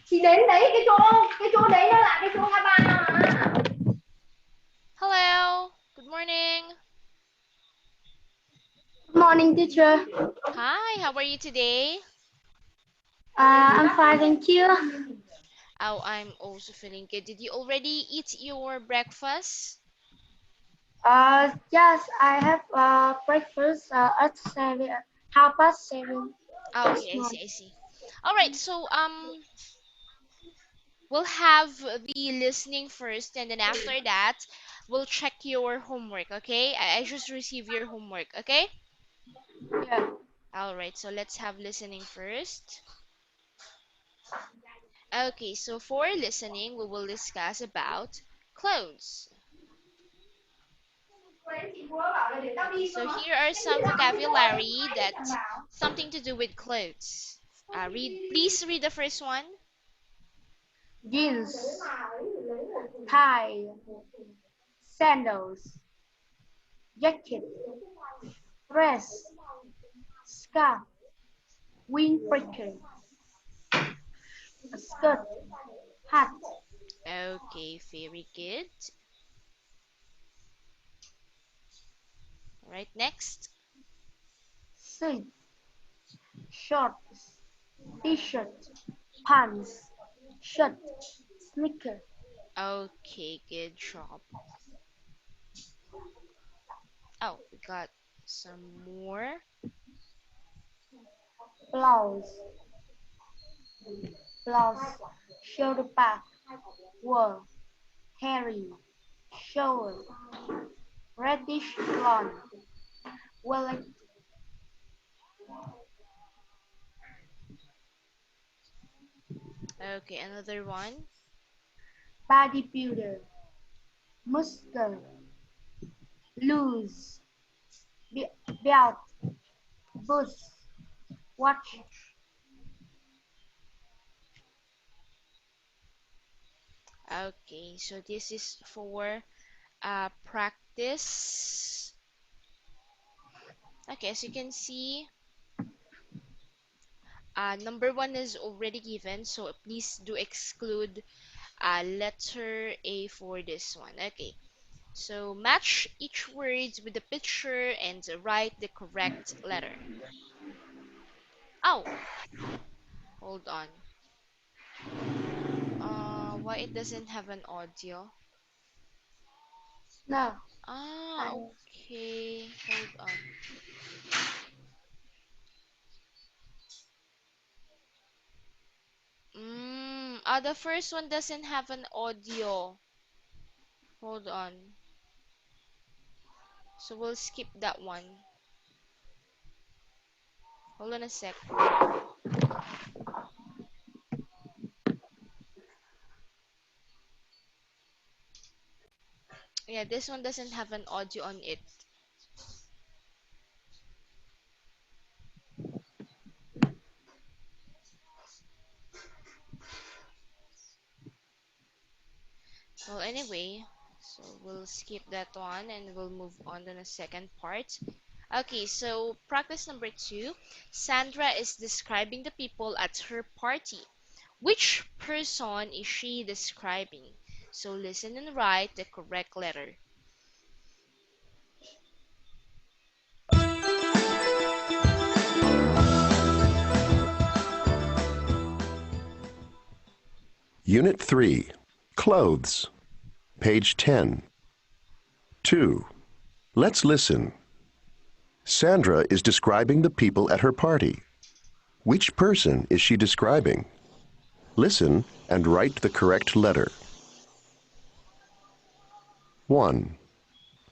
Thì đến đấy cái chỗ đấy nó là cái chỗ ngã ba mà. Hello. Good morning. Good morning, teacher. Hi, how are you today? I'm fine, thank you. Oh, I'm also feeling good. Did you already eat your breakfast? Yes, I have breakfast at 7, 7:30 Oh, this okay, I see, morning. I see. All right, so we'll have the listening first, and then after that, we'll check your homework, okay? I just received your homework, okay? Yeah. All right, so let's have listening first. Okay, so for listening, we will discuss about clothes. Okay, so here are some vocabulary that something to do with clothes. Please read the first one. Jeans, tie, sandals, jacket, dress, scarf, windbreaker, skirt, hat, Okay, very good. All right, next. suit, shorts, t-shirt, pants, shirt, sneaker, Okay, good job. Oh, we got some more. blouse, blouse, shoulder back, wool, hairy, shower, reddish blonde, wallet, Okay, another one. bodybuilder, muscle, loose, belt, boots, watch. Okay, so this is for practice. Okay, as you can see, number one is already given, so please do exclude letter A for this one. Okay, so match each words with the picture and write the correct letter. Oh, hold on. Why it doesn't have an audio? No, Ah, I, okay. Hold on. The first one doesn't have an audio. Hold on. So we'll skip that one. Hold on a sec. Yeah, this one doesn't have an audio on it. Well, anyway, so we'll skip that one and we'll move on to the second part. Okay, so practice number two. Sandra is describing the people at her party. Which person is she describing? So listen and write the correct letter. Unit 3, Clothes, page 10. 2. Let's listen. Sandra is describing the people at her party. Which person is she describing? Listen and write the correct letter. 1.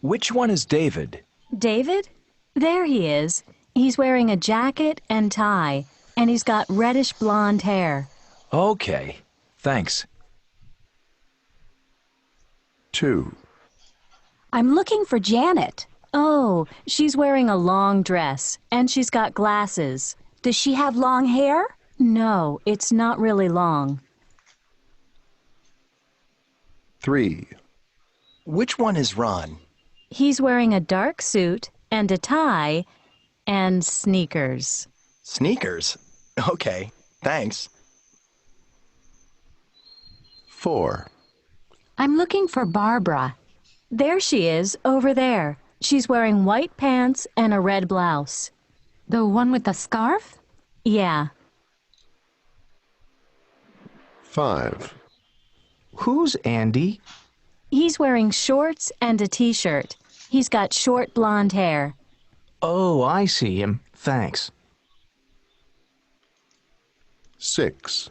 Which one is David? David? There he is. He's wearing a jacket and tie, and he's got reddish blonde hair. Okay, thanks. 2. I'm looking for Janet. Oh, she's wearing a long dress, and she's got glasses. Does she have long hair? No, it's not really long. 3. Which one is Ron? He's wearing a dark suit and a tie, and sneakers. Sneakers? Okay, thanks. 4. I'm looking for Barbara. There she is, over there. She's wearing white pants and a red blouse. The one with the scarf? Yeah. 5. Who's Andy? He's wearing shorts and a t-shirt. He's got short blonde hair. Oh, I see him. Thanks. 6.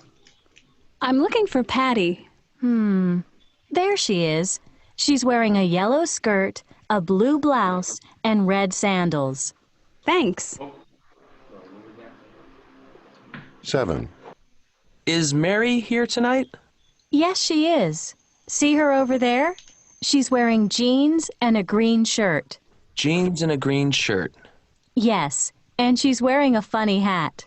I'm looking for Patty. There she is. She's wearing a yellow skirt, a blue blouse, and red sandals. Thanks. 7. Is Mary here tonight? Yes, she is. See her over there? She's wearing jeans and a green shirt. Jeans and a green shirt. Yes, and she's wearing a funny hat.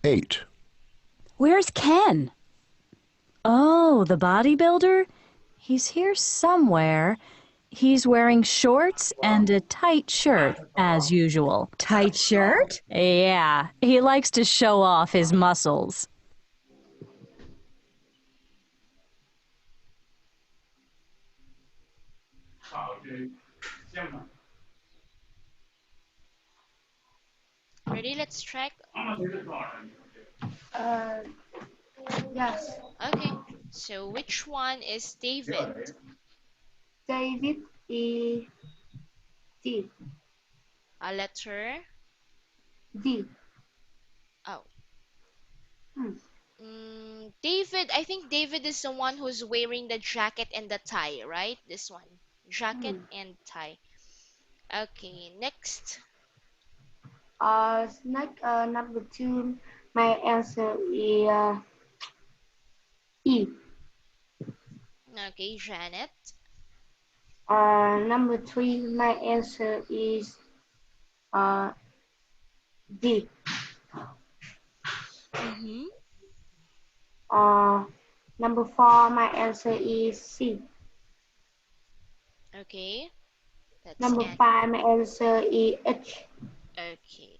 8. Where's Ken? Oh, the bodybuilder? He's here somewhere. He's wearing shorts and a tight shirt, as usual. Tight shirt? Yeah, he likes to show off his muscles. Ready? Let's check. Yes. Okay. So which one is David? David is D. A letter. D. Oh. Hmm. David, I think David is the one who's wearing the jacket and the tie, right? This one. Jacket and tie. Okay, next. Next, number 2, my answer is E. Okay, Janet. Number 3, my answer is D. Number 4, my answer is C. Okay. That's Number N. 5, my answer is H. Okay.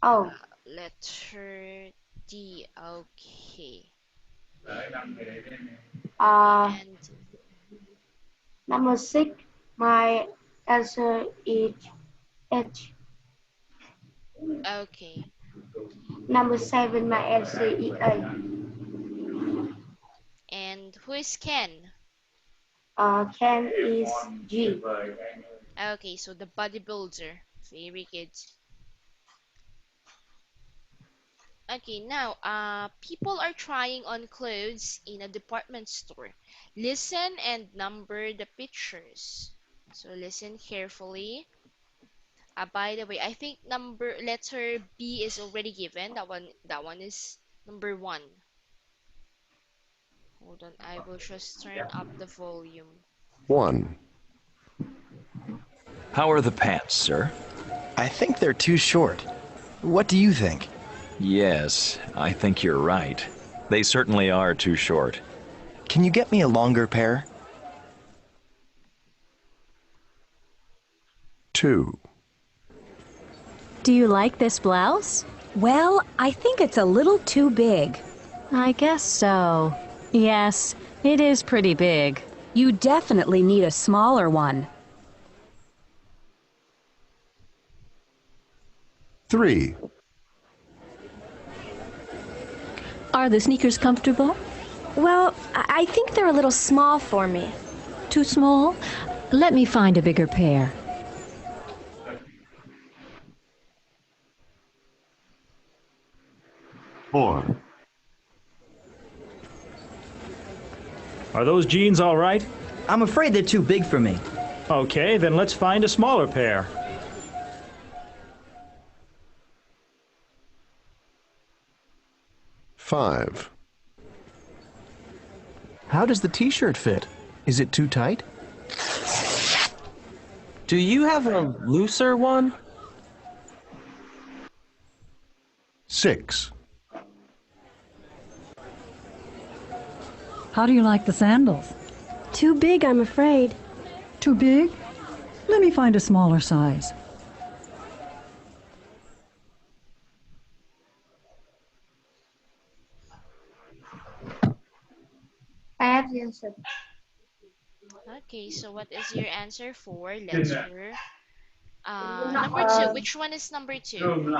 Oh, Letter D. Okay. uh, And number 6, my answer is H. okay. Number 7, my answer is A. And who is Ken? Ken is G. Okay, so the bodybuilder. Very good. Okay, now, people are trying on clothes in a department store. Listen and number the pictures. So listen carefully. By the way, I think letter B is already given. That one is number 1. Hold on, I will just turn up the volume. 1. How are the pants, sir? I think they're too short. What do you think? Yes, I think you're right. They certainly are too short. Can you get me a longer pair? 2. Do you like this blouse? Well, I think it's a little too big. I guess so. Yes, it is pretty big. You definitely need a smaller one. 3. Are the sneakers comfortable? Well, I think they're a little small for me. Too small? Let me find a bigger pair. 4. Are those jeans all right? I'm afraid they're too big for me. Okay, then let's find a smaller pair. 5. How does the t-shirt fit? Is it too tight? Do you have a looser one? 6. How do you like the sandals? Too big, I'm afraid. Too big? Let me find a smaller size. I have the answer. Okay, so what is your answer for? Let's hear. Number two. Which one is number two?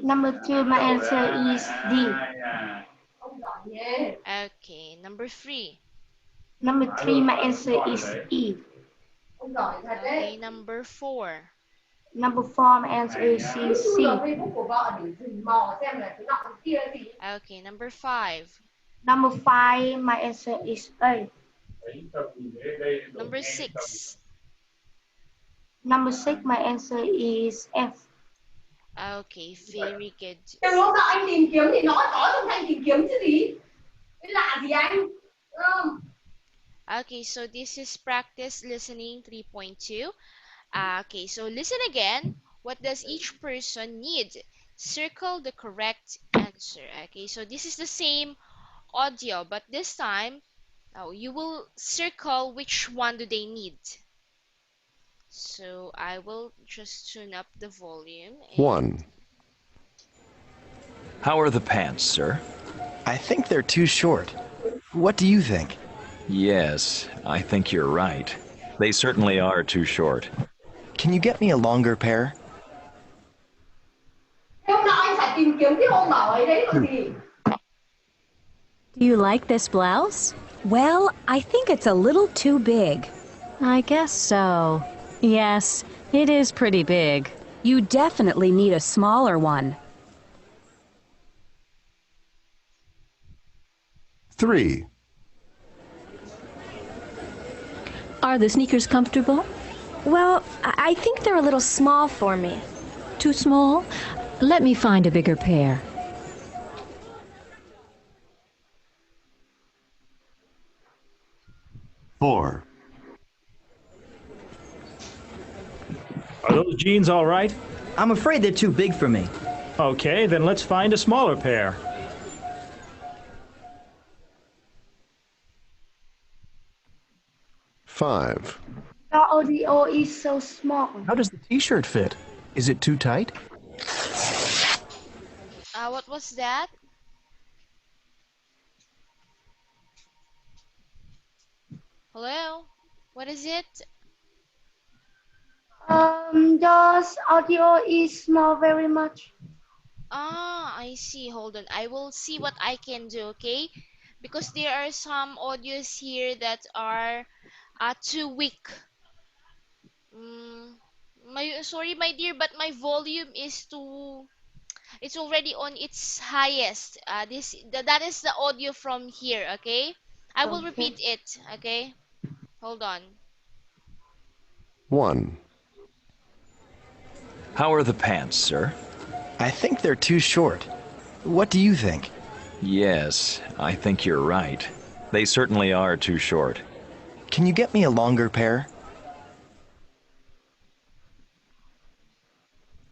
Number two, my answer is D. Okay, number three. Number three, my answer is E. Okay, number four. Number four, my answer is C. Okay, number five. Number five, my answer is A. Number six. Number six, my answer is F. Okay, very good. Đừng lúc nào anh tìm kiếm thì nói có trong anh tìm kiếm chứ gì. Cái lạ gì anh? Okay, so this is practice listening 3.2. Okay, so listen again. What does each person need? Circle the correct answer. Okay, so this is the same audio, but this time you will circle which one do they need. So I will just tune up the volume. 1. How are the pants, sir? I think they're too short. What do you think? Yes, I think you're right. They certainly are too short. Can you get me a longer pair? Hôm nào anh phải tìm kiếm cái hôm bảo ấy đấy là gì? Do you like this blouse? Well, I think it's a little too big. I guess so. Yes, it is pretty big. You definitely need a smaller one. 3. Are the sneakers comfortable? Well, I think they're a little small for me. Too small? Let me find a bigger pair. 4. Are those jeans all right? I'm afraid they're too big for me. Okay, then let's find a smaller pair. 5. The audio is so small. How does the t-shirt fit? Is it too tight? What was that? Hello? What is it? Just audio is small very much. I see. Hold on. I will see what I can do, okay? Because there are some audios here that are too weak. Sorry, my dear, but my volume is too. It's already on its highest. That is the audio from here, okay? I will repeat it, okay? Hold on. 1. How are the pants, sir? I think they're too short. What do you think? Yes, I think you're right. They certainly are too short. Can you get me a longer pair?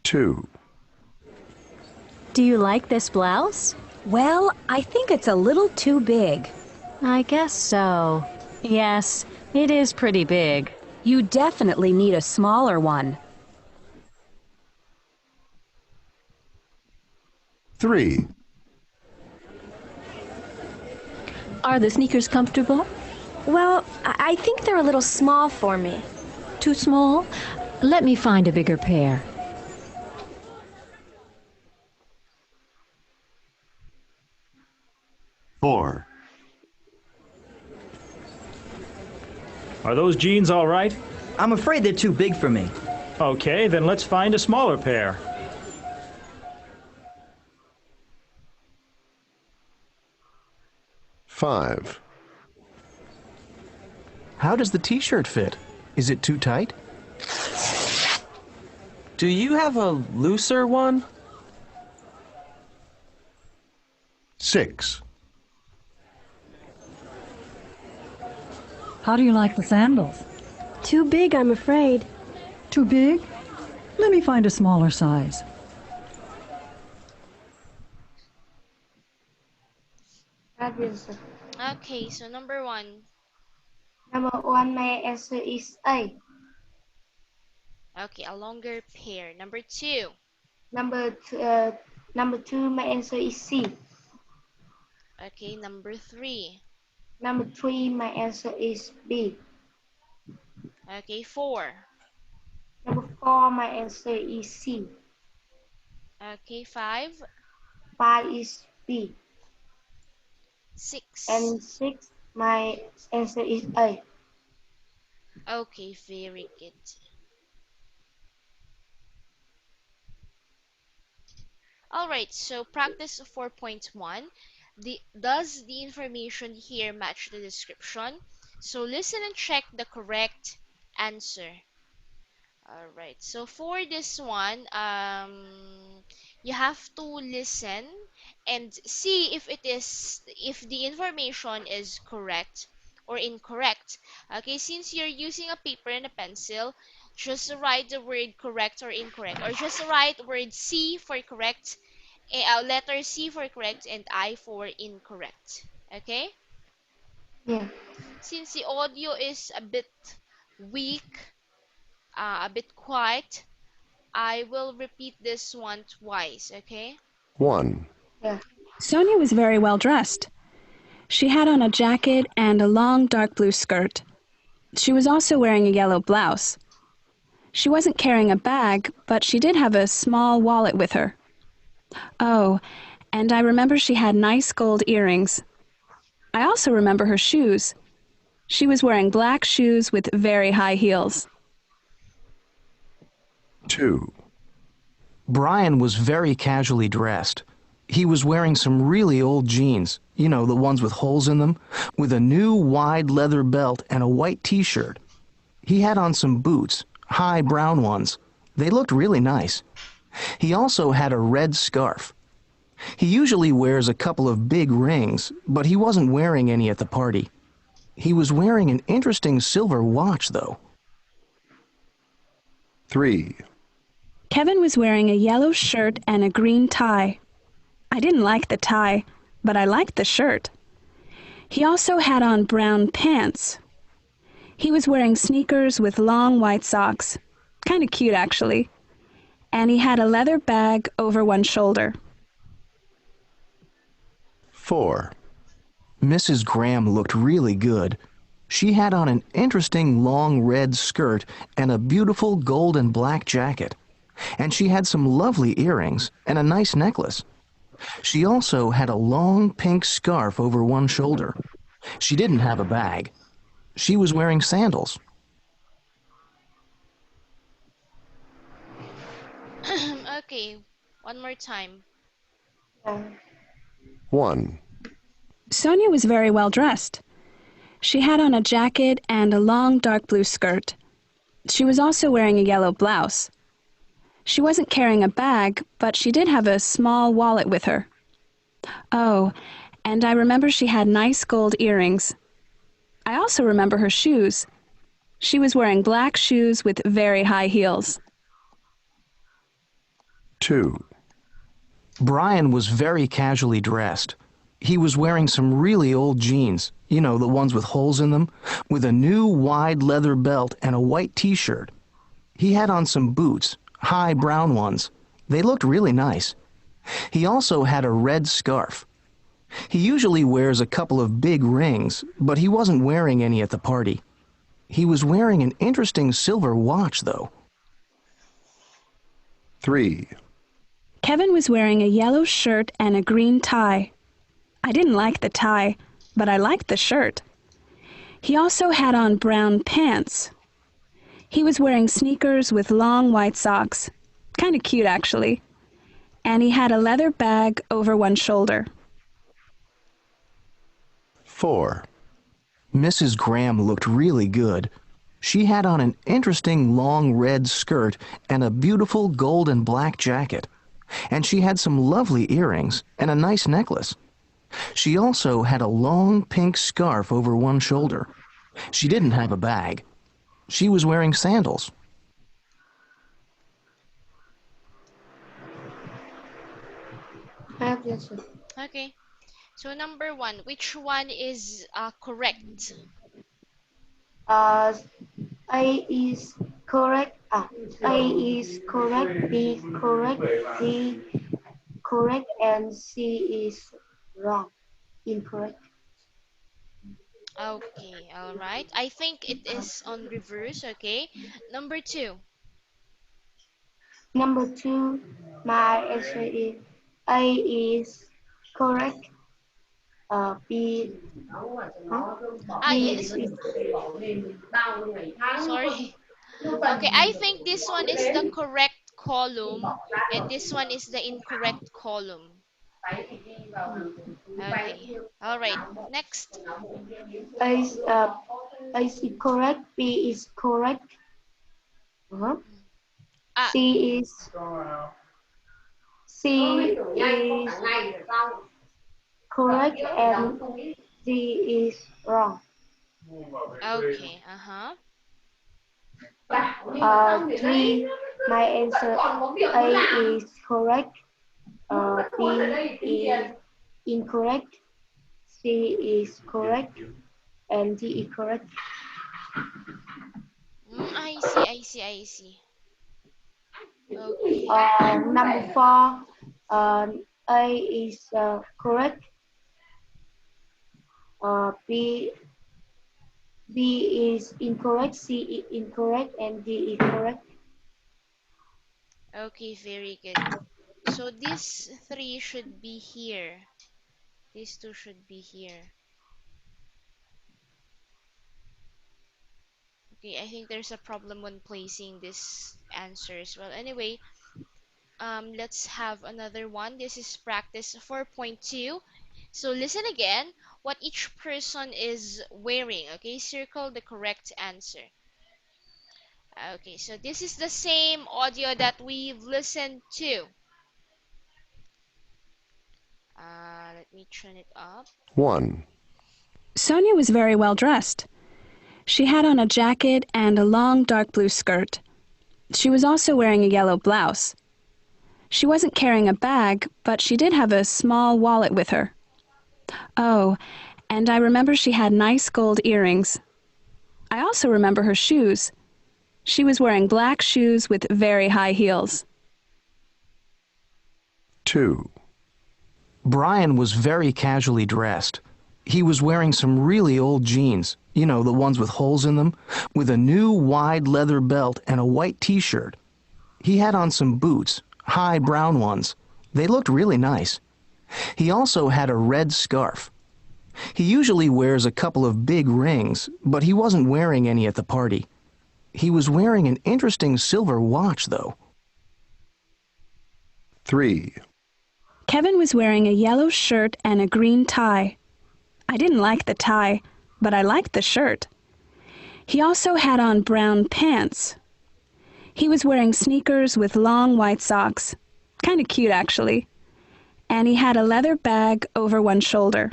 2. Do you like this blouse? Well, I think it's a little too big. I guess so. Yes, it is pretty big. You definitely need a smaller one. 3. Are the sneakers comfortable? Well, I think they're a little small for me. Too small? Let me find a bigger pair. 4. Are those jeans all right? I'm afraid they're too big for me. Okay, then let's find a smaller pair. 5. How does the t-shirt fit? Is it too tight? Do you have a looser one? 6. How do you like the sandals? Too big, I'm afraid. Too big? Let me find a smaller size. Okay, so number 1. Number one, my answer is A. Okay, a longer pair. Number 2. Number 2, my answer is C. Okay, number 3. Number 3, my answer is B. Okay, 4. Number 4, my answer is C. Okay, 5. 5 is B. 6. And 6, my answer is A. Okay, very good. Alright, so practice 4.1. Does the information here match the description? So listen and check the correct answer. Alright, so for this one, you have to listen and see if the information is correct or incorrect. Okay, since you're using a paper and a pencil, just write the word correct or incorrect, or just write word C for correct, letter C for correct, and I for incorrect. Okay? Yeah. Since the audio is a bit weak, a bit quiet, I will repeat this one twice, okay? 1, Yeah. Sonia was very well dressed. She had on a jacket and a long dark blue skirt. She was also wearing a yellow blouse. She wasn't carrying a bag, but she did have a small wallet with her. Oh, and I remember she had nice gold earrings. I also remember her shoes. She was wearing black shoes with very high heels. 2, Brian was very casually dressed. He was wearing some really old jeans, you know, the ones with holes in them, with a new wide leather belt and a white t-shirt. He had on some boots, high brown ones. They looked really nice. He also had a red scarf. He usually wears a couple of big rings, but he wasn't wearing any at the party. He was wearing an interesting silver watch, though. 3, Kevin was wearing a yellow shirt and a green tie. I didn't like the tie, but I liked the shirt. He also had on brown pants. He was wearing sneakers with long white socks. Kind of cute, actually. And he had a leather bag over one shoulder. 4, Mrs. Graham looked really good. She had on an interesting long red skirt and a beautiful gold and black jacket. And she had some lovely earrings and a nice necklace. She also had a long pink scarf over one shoulder. She didn't have a bag. She was wearing sandals. Okay, one more time. 1, Sonia was very well dressed. She had on a jacket and a long dark blue skirt. She was also wearing a yellow blouse. She wasn't carrying a bag, but she did have a small wallet with her. Oh, and I remember she had nice gold earrings. I also remember her shoes. She was wearing black shoes with very high heels. 2, Brian was very casually dressed. He was wearing some really old jeans, you know, the ones with holes in them, with a new wide leather belt and a white t-shirt. He had on some boots, high brown ones. They looked really nice. He also had a red scarf. He usually wears a couple of big rings, but he wasn't wearing any at the party. He was wearing an interesting silver watch, though. 3, Kevin was wearing a yellow shirt and a green tie. I didn't like the tie, but I liked the shirt. He also had on brown pants. He was wearing sneakers with long white socks. Kind of cute, actually. And he had a leather bag over one shoulder. 4, Mrs. Graham looked really good. She had on an interesting long red skirt and a beautiful gold and black jacket. And she had some lovely earrings and a nice necklace. She also had a long pink scarf over one shoulder. She didn't have a bag. She was wearing sandals. Yes, sir. Okay. So number 1, which one is correct? A is correct. A is correct, B correct, D correct, and C is wrong, incorrect. Okay, all right. I think it is on reverse, okay? Number 2. Number 2, my answer is A is correct. B, Ah, B yes. is Sorry. Okay, I think this one is the correct column and this one is the incorrect column. Okay. All right. Next. A is, A is correct, B is correct. Ah, C is correct and D is wrong. okay. Uh-huh. 3, my answer A is correct, B is incorrect, C is correct, and D is correct. I see, I see, I see. Okay. Number 4, A is correct, B is incorrect, C is incorrect, and D is correct. Okay, very good. So these 3 should be here. These 2 should be here. Okay, I think there's a problem when placing these answers. Well, anyway, let's have another one. This is practice 4.2. So listen again what each person is wearing. Okay, circle the correct answer. Okay, so this is the same audio that we've listened to. Let me turn it up. 1, Sonia was very well dressed. She had on a jacket and a long dark blue skirt. She was also wearing a yellow blouse. She wasn't carrying a bag, but she did have a small wallet with her. Oh, and I remember she had nice gold earrings. I also remember her shoes. She was wearing black shoes with very high heels. 2, Brian was very casually dressed. He was wearing some really old jeans, you know, the ones with holes in them, with a new wide leather belt and a white t-shirt. He had on some boots, high brown ones. They looked really nice. He also had a red scarf. He usually wears a couple of big rings, but he wasn't wearing any at the party. He was wearing an interesting silver watch, though. 3, Kevin was wearing a yellow shirt and a green tie. I didn't like the tie, but I liked the shirt. He also had on brown pants. He was wearing sneakers with long white socks. Kind of cute, actually. And he had a leather bag over one shoulder.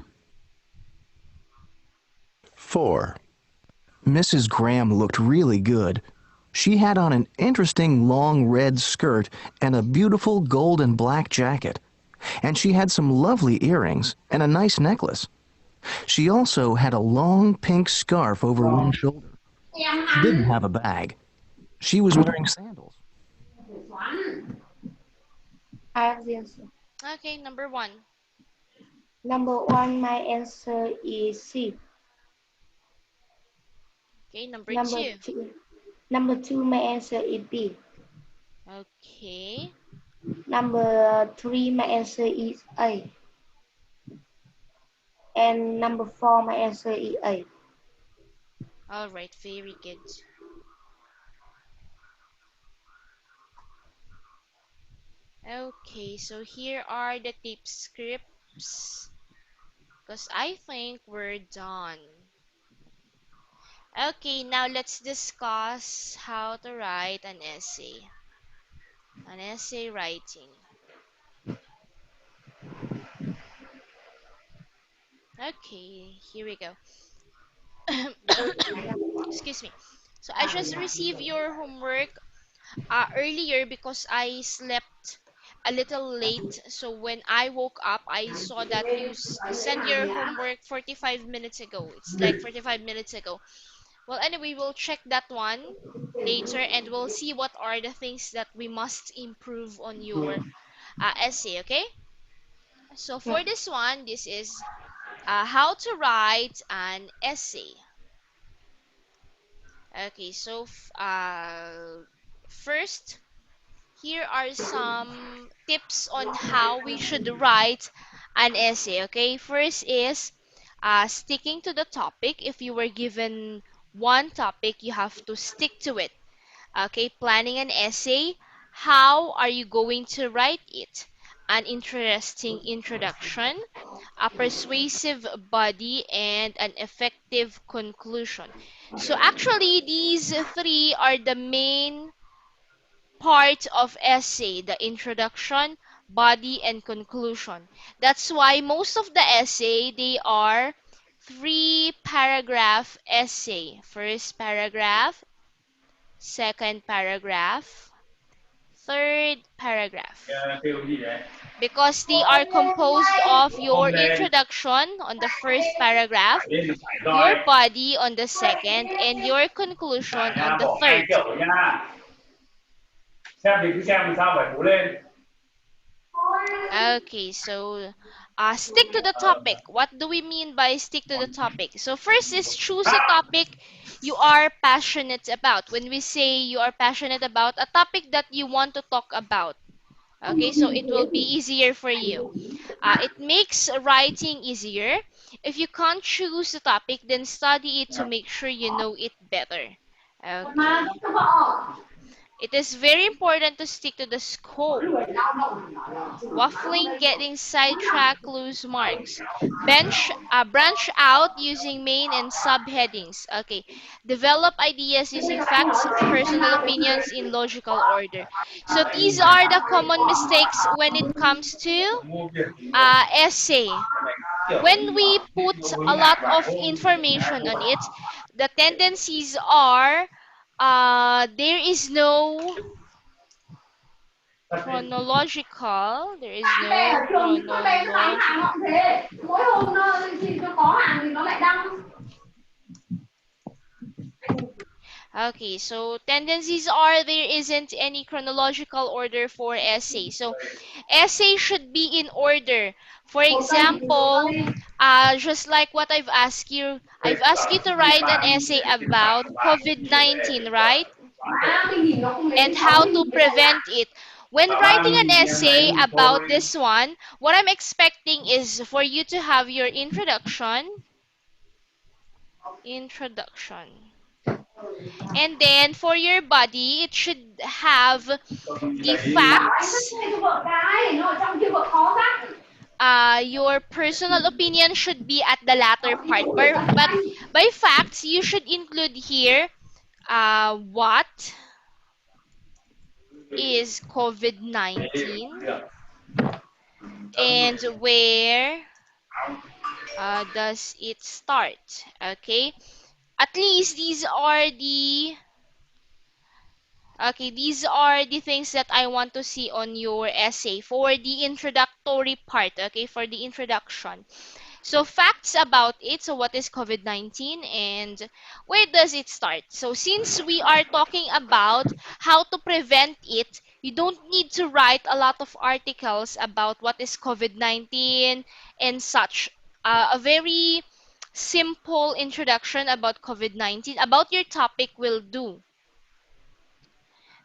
4, Mrs. Graham looked really good. She had on an interesting long red skirt and a beautiful gold and black jacket. And she had some lovely earrings and a nice necklace. She also had a long pink scarf over one shoulder. She didn't have a bag. She was wearing sandals. I have the answer. Okay, number 1. Number 1, my answer is C. Okay, number Number 2. 2, number 2, my answer is B. Okay. Number 3, my answer is A. And number 4, my answer is A. All right, very good. Okay, so here are the tip scripts because I think we're done. Okay, now let's discuss how to write an essay. An essay writing. Okay, here we go. Excuse me. So I just received your homework earlier because I slept a little late. So when I woke up, I saw that you sent your homework 45 minutes ago. It's like 45 minutes ago. Well, anyway, we'll check that one later and we'll see what are the things that we must improve on your essay, okay? So for this one, this is how to write an essay. Okay, so first, here are some tips on how we should write an essay. Okay, first is sticking to the topic. If you were given one topic, you have to stick to it. Okay, planning an essay. How are you going to write it? An interesting introduction, a persuasive body, and an effective conclusion. So actually, these three are the main part of essay: the introduction, body, and conclusion. That's why most of the essay, they are three paragraph essay. First paragraph, second paragraph, third paragraph. Because they are composed of your introduction on the first paragraph, your body on the second, and your conclusion on the third. Okay, so stick to the topic. What do we mean by stick to the topic? So first is choose a topic you are passionate about. When we say you are passionate about a topic that you want to talk about, okay, so it will be easier for you. It makes writing easier. If you can't choose the topic, then study it to make sure you know it better. Okay. It is very important to stick to the scope. Waffling, getting sidetracked, lose marks. Branch out using main and subheadings. Okay. Develop ideas using facts, personal opinions in logical order. So these are the common mistakes when it comes to essay. When we put a lot of information on it, the tendencies are there is no chronological. There is Bè no ở trường thì các bé phải hàng chronological. họ cũng thế, mỗi hôm nó có hàng thì nó lại đăng. Okay, so tendencies are there isn't any chronological order for essay. So essay should be in order. For example, just like what I've asked you to write an essay about COVID-19, right? Mình nhìn nó không đến And cái sáu how mình to nhìn cái lại prevent it. When writing an essay about this one, what I'm expecting is for you to have your introduction. And then for your body, it should have the bảo anh facts. thích cái vợ cái nó ở trong kia vợ khó lắm. Your personal opinion should be at the latter part. But by facts, you should include here what is COVID-19 and where does it start. Okay? At least these are the things that I want to see on your essay for the introductory part, okay, for the introduction. So facts about it. So what is COVID-19 and where does it start? So since we are talking about how to prevent it, you don't need to write a lot of articles about what is COVID-19 and such. A very simple introduction about COVID-19, about your topic will do.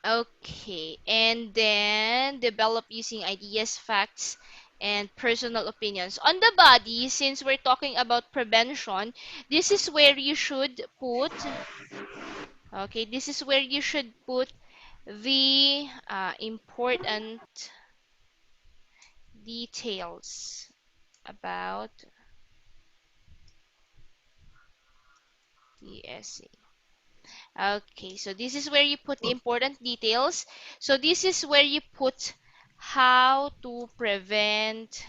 Okay, and then develop using ideas, facts, and personal opinions. On the body, since we're talking about prevention, this is where you should put, okay, this is where you should put the important details about the essay. Okay, so this is where you put the important details. So this is where you put how to prevent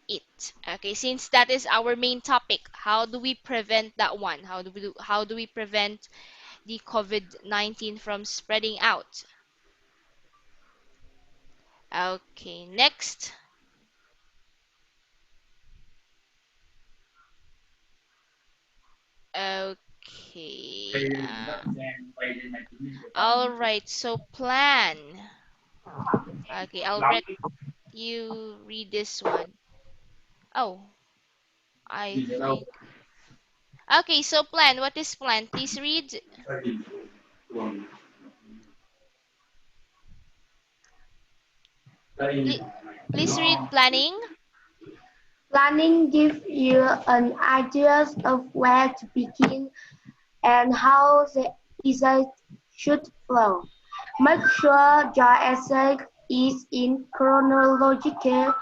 it. Okay, since that is our main topic, how do we prevent that one? How do we prevent the COVID-19 from spreading out? Okay, next. Okay. All right. So plan. Okay, I'll let you read this one. Oh, I think. Okay, so plan. What is plan? Please read. Pl- Please read planning. Planning gives you an idea of where to begin and how the essay should flow. Make sure your essay is in chronological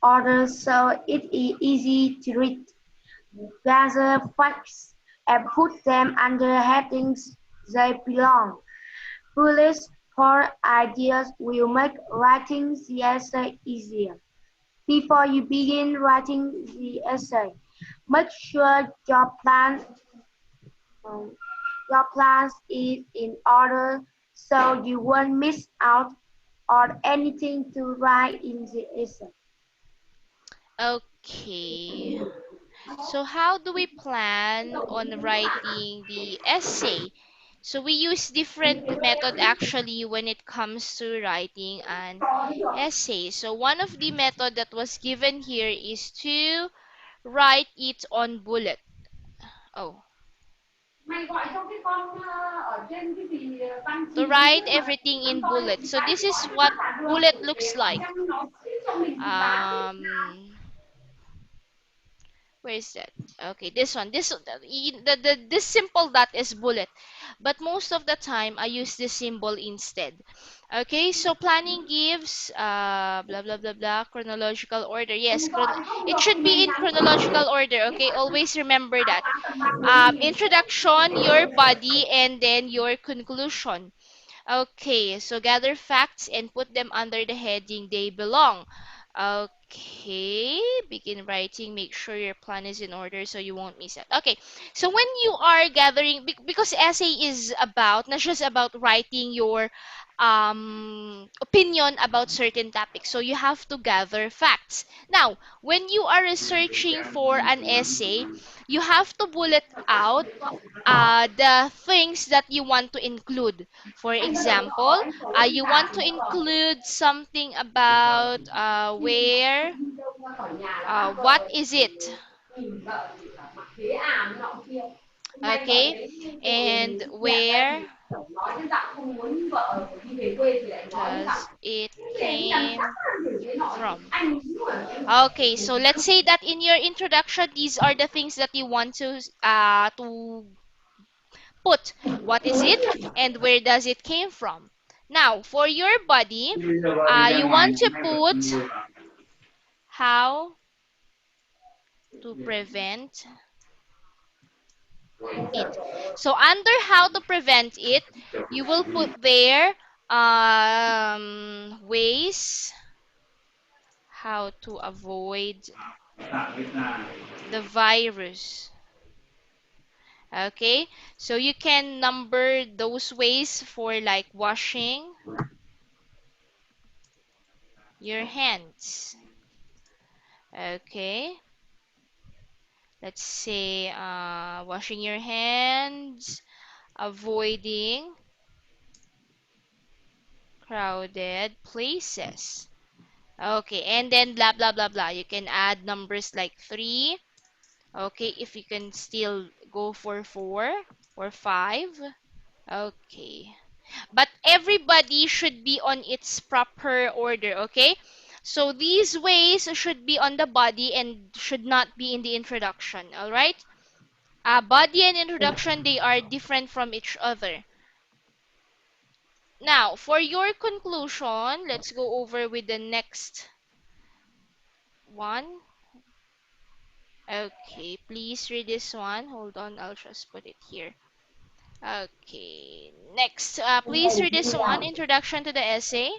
order so it is easy to read. Gather facts and put them under headings they belong. Bullet point ideas will make writing the essay easier. Before you begin writing the essay, make sure um, your plans is in order so you won't miss out on anything to write in the essay. Okay. So how do we plan on writing the essay? So we use different method actually when it comes to writing an essay. So one of the method that was given here is to write it on bullet. Oh, to write everything in bullet. So this is what bullet looks like. Um, where is that? Okay, this one. This simple dot is bullet, but most of the time I use this symbol instead. Okay, so planning gives blah blah blah blah chronological order. Yes, it should be in chronological order. Okay, always remember that. Introduction, your body, and then your conclusion. Okay, so gather facts and put them under the heading they belong. Okay, begin writing. Make sure your plan is in order so you won't miss it. Okay, so when you are gathering, because essay is about, not just about writing your opinion about certain topics, so you have to gather facts. Now, when you are researching for an essay, you have to bullet out the things that you want to include. For example, you want to include something about what is it? Okay, and where does it came from? Okay, so let's say that in your introduction, these are the things that you want to put. What is it and where does it came from? Now, for your body, you want to put how to prevent it. So under how to prevent it, you will put there ways how to avoid the virus. Okay, so you can number those ways for like washing your hands. Okay, let's say washing your hands, avoiding crowded places. Okay, and then blah blah blah blah. You can add numbers like 3. Okay, if you can still go for 4 or 5. Okay. But everybody should be on its proper order, okay? So these ways should be on the body and should not be in the introduction, all right? Body and introduction, they are different from each other. Now, for your conclusion, let's go over with the next one. Okay, please read this one. Hold on, I'll just put it here. Okay, next, please read this one. Introduction to the essay.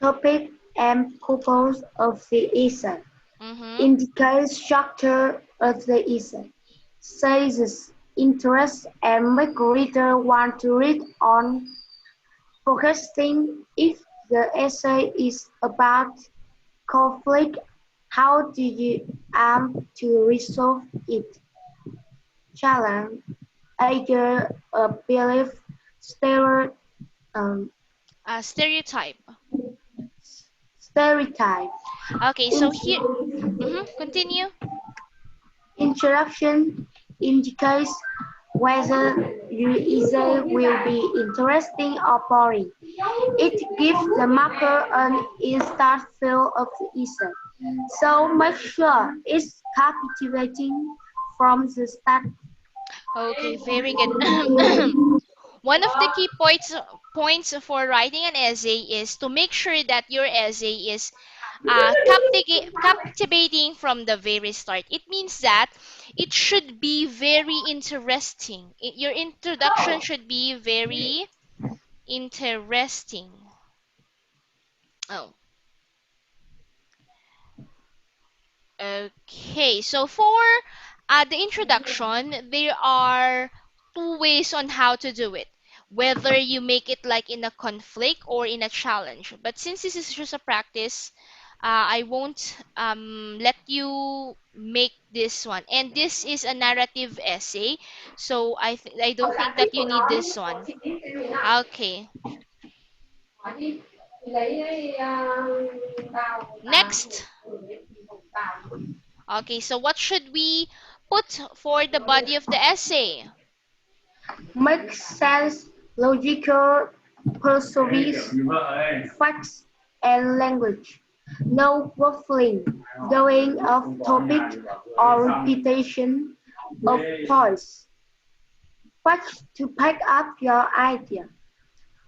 Topic and purpose of the essay. Mm-hmm. Indicate structure of the essay. Says interest and make reader want to read on. Focusing if the essay is about conflict, how do you aim to resolve it? challenge either a belief, um, Stereotype. stereotype. Okay, so here, continue. Introduction indicates whether your essay will be interesting or boring. It gives the marker an instant feel of the essay, so make sure it's captivating from the start. Okay, very good. One of the key points for writing an essay is to make sure that your essay is captivating from the very start. It means that it should be very interesting. Your introduction should be very interesting. Oh, okay. So for the introduction, there are two ways on how to do it. Whether you make it like in a conflict or in a challenge. But since this is just a practice, I won't let you make this one. And this is a narrative essay, so I don't think that you need this one. Okay. Next. Okay, so what should we put for the body of the essay? Make sense, logical, persuasive, facts, and language. No waffling, going off topic, or repetition of points. Facts to back up your idea.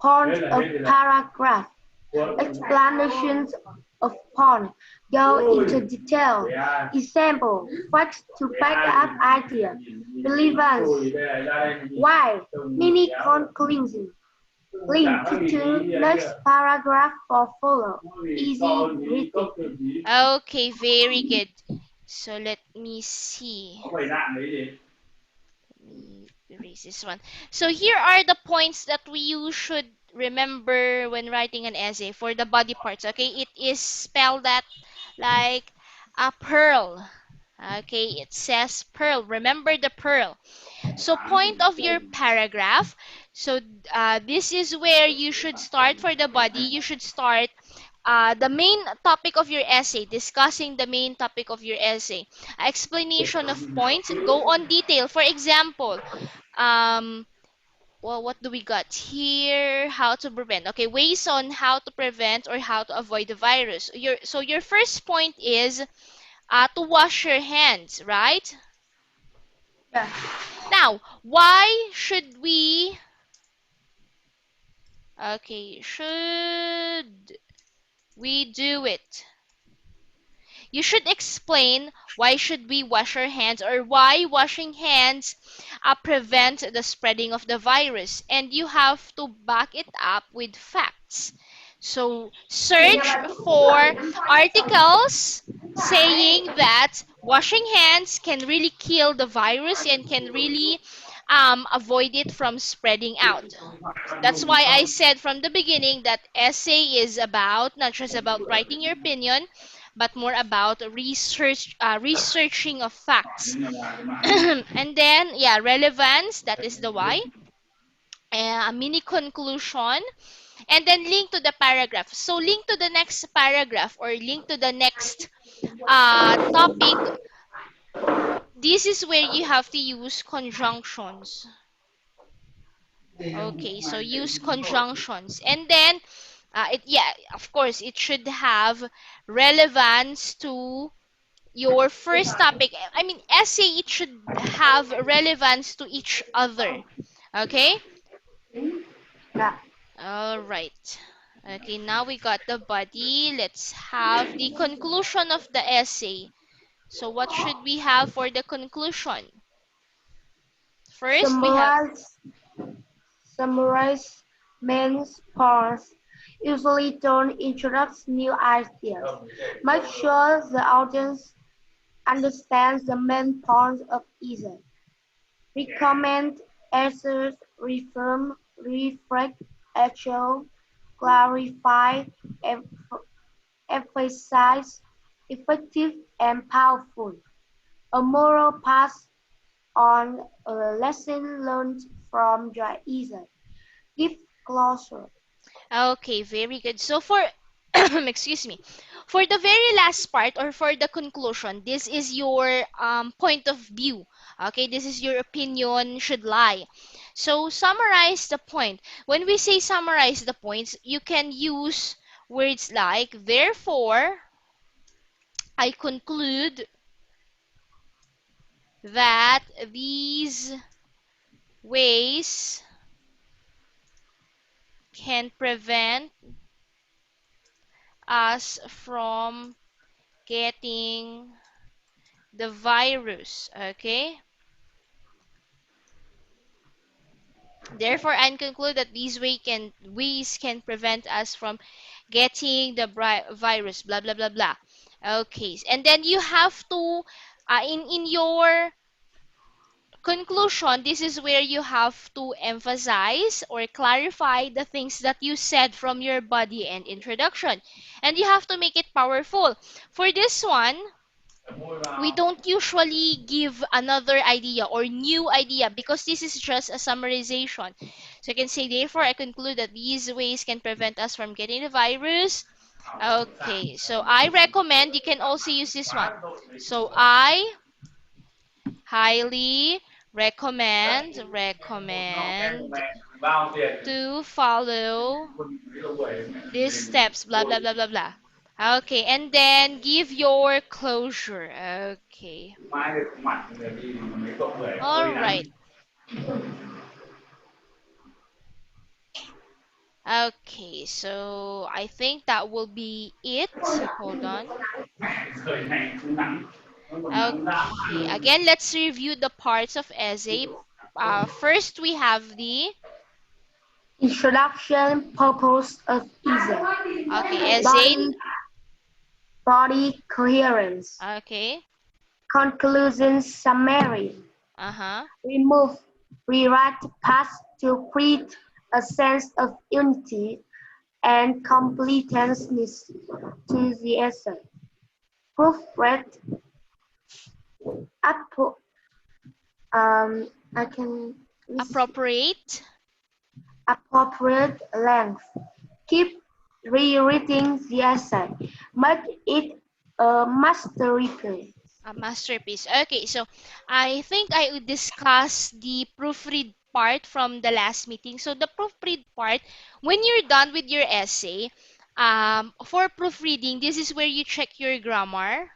Point of paragraph. Explanations of point. Go into detail. Example. Facts to back up idea. Relevance. Why? Mini conclusion. Link to next paragraph for follow. Easy reading. Okay, very good. So let me see. Let me erase this one. So here are the points that you should remember when writing an essay for the body parts. Okay, it is spelled that like a pearl. Okay, it says pearl. Remember the pearl. So point of your paragraph. So this is where you should start for the body. You should start the main topic of your essay, discussing the main topic of your essay. Explanation of points, go on detail. For example, um, well, what do we got here? How to prevent. Okay, ways on how to prevent or how to avoid the virus. So your first point is to wash your hands, right? Yeah. Now, why should we? Okay, should we do it? You should explain why should we wash our hands or why washing hands prevent the spreading of the virus, and you have to back it up with facts. So search for articles saying that washing hands can really kill the virus and can really avoid it from spreading out. That's why I said from the beginning that essay is about not just about writing your opinion, but more about researching of facts. And then, yeah, relevance, that is the why. A mini conclusion, and then link to the paragraph. So link to the next paragraph or link to the next topic. This is where you have to use conjunctions. Okay, so use conjunctions. And then, yeah, of course, it should have relevance to your first topic. I mean, essay, it should have relevance to each other. Okay? Yeah. All right. Okay, now we got the body. Let's have the conclusion of the essay. So what should we have for the conclusion? First, we have Summarize main points. Usually don't introduce new ideas. Make sure the audience understands the main points of essay. Recommend answers, reform, reflect, echo, clarify, emphasize, effective and powerful. A moral path on a lesson learned from your essay. Give closure. Okay, very good. So for excuse me, for the very last part or for the conclusion, this is your point of view. Okay, this is your opinion should lie. So summarize the point. When we say summarize the points, you can use words like therefore I conclude that these ways can prevent us from getting the virus. Okay, therefore I conclude that these ways can prevent us from getting the virus, blah blah blah blah. Okay, and then you have to in your conclusion, this is where you have to emphasize or clarify the things that you said from your body and introduction. And you have to make it powerful. For this one, we don't usually give another idea or new idea because this is just a summarization. So you can say, therefore, I conclude that these ways can prevent us from getting the virus. Okay, so I recommend you can also use this one. So I highly recommend to follow these steps, blah blah blah blah blah. Okay, and then give your closure. Okay. All right. Okay, so I think that will be it. Hold on. Okay, again, let's review the parts of essay. First, we have the Introduction, purpose of essay. essay. Body coherence. Okay. Conclusion summary. Uh-huh. Remove, rewrite past to create a sense of unity and completeness to the essay. Proofread. Up, I can Appropriate. Appropriate length. Keep rereading the essay. Make it a masterpiece. A masterpiece. Okay, so I think I would discuss the proofread part from the last meeting. So the proofread part, when you're done with your essay, for proofreading, this is where you check your grammar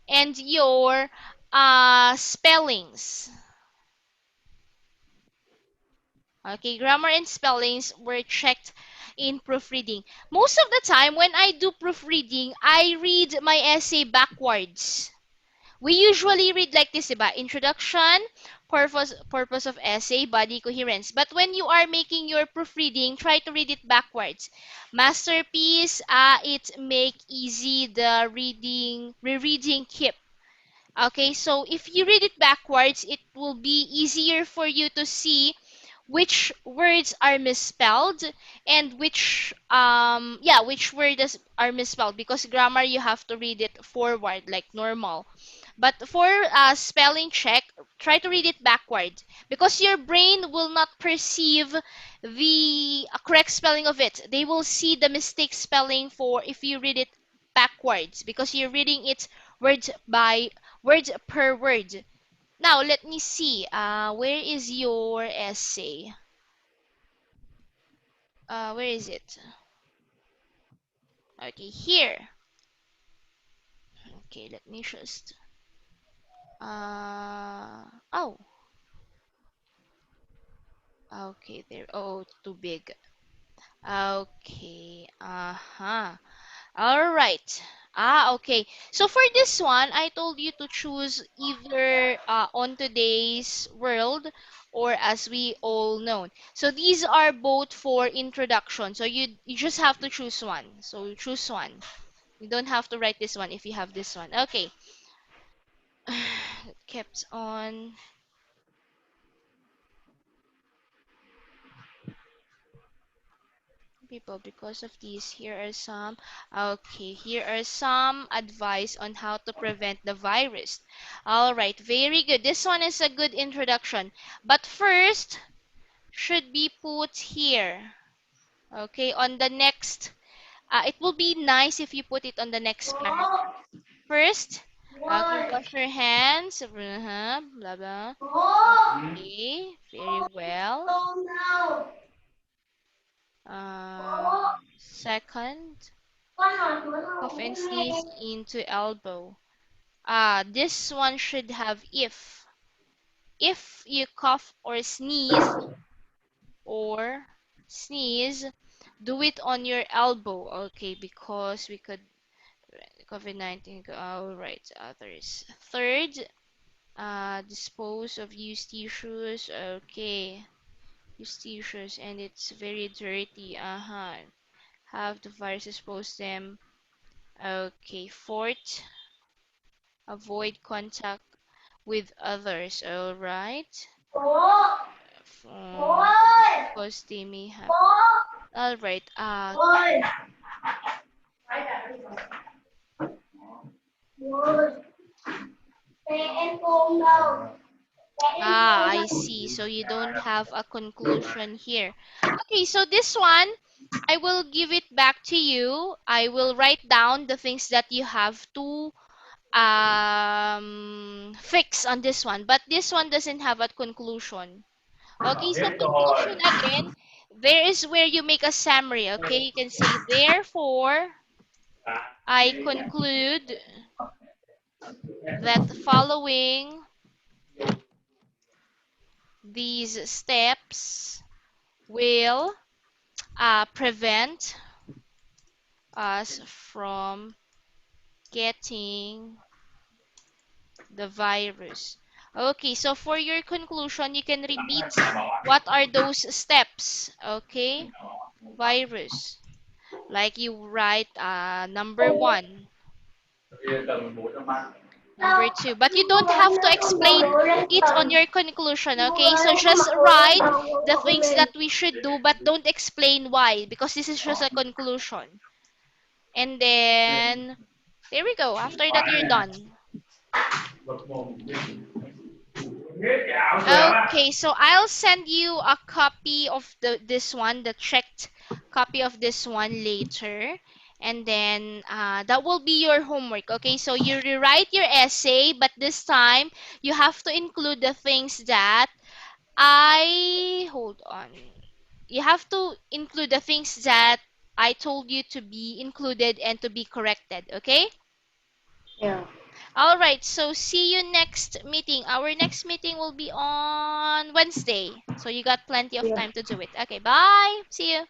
and your spellings. Okay, grammar and spellings were checked in proofreading. Most of the time, when I do proofreading, I read my essay backwards. We usually read like this, diba? Introduction, purpose of essay, body coherence. But when you are making your proofreading, try to read it backwards. Masterpiece, it make easy the rereading keep. Okay, so if you read it backwards, it will be easier for you to see which words are misspelled and which words are misspelled because grammar you have to read it forward like normal, but for spelling check, try to read it backward because your brain will not perceive the correct spelling of it. They will see the mistake spelling for if you read it backwards because you're reading it word by word per word. Now, let me see. Where is your essay? Where is it? Okay, here. Okay, let me just. Oh, okay, there. Oh, too big. Okay, uh-huh. All right. Okay. So for this one, I told you to choose either on today's world or as we all know. So these are both for introduction. So you just have to choose one. So choose one. You don't have to write this one if you have this one. Okay. Kept on. people because of these. Here are some. Okay, here are some advice on how to prevent the virus. All right, very good. This one is a good introduction. But first, should be put here. Okay, on the next. It will be nice if you put it on the next paragraph. First, okay, wash your hands. Blah blah. Okay, very well. Second, cough and sneeze into elbow. This one should have if. If you cough or sneeze, do it on your elbow. Okay, because we could COVID-19. All right, others. Third, dispose of used tissues. Okay, used tissues and it's very dirty. Have the virus expose them. Okay, fourth, avoid contact with others. All right. Because they may have. All right. I see. So you don't have a conclusion here. Okay, so this one, I will give it back to you. I will write down the things that you have to fix on this one, but this one doesn't have a conclusion. Okay, so conclusion again, there is where you make a summary. Okay, you can say, therefore, I conclude that following these steps will prevent us from getting the virus. Okay, so for your conclusion, you can repeat what are those steps. Okay, virus. Like you write number one, number two, but you don't have to explain it on your conclusion. Okay, so just write the things that we should do, but don't explain why, because this is just a conclusion. And then there we go. After that, you're done. Okay, so I'll send you a copy of this one, the checked copy of this one later. And then that will be your homework. Okay, so you rewrite your essay, but this time you have to include the things that hold on. You have to include the things that I told you to be included and to be corrected. Okay? Yeah. All right, so see you next meeting. Our next meeting will be on Wednesday. So you got plenty of Yeah. time to do it. Okay, bye. See you.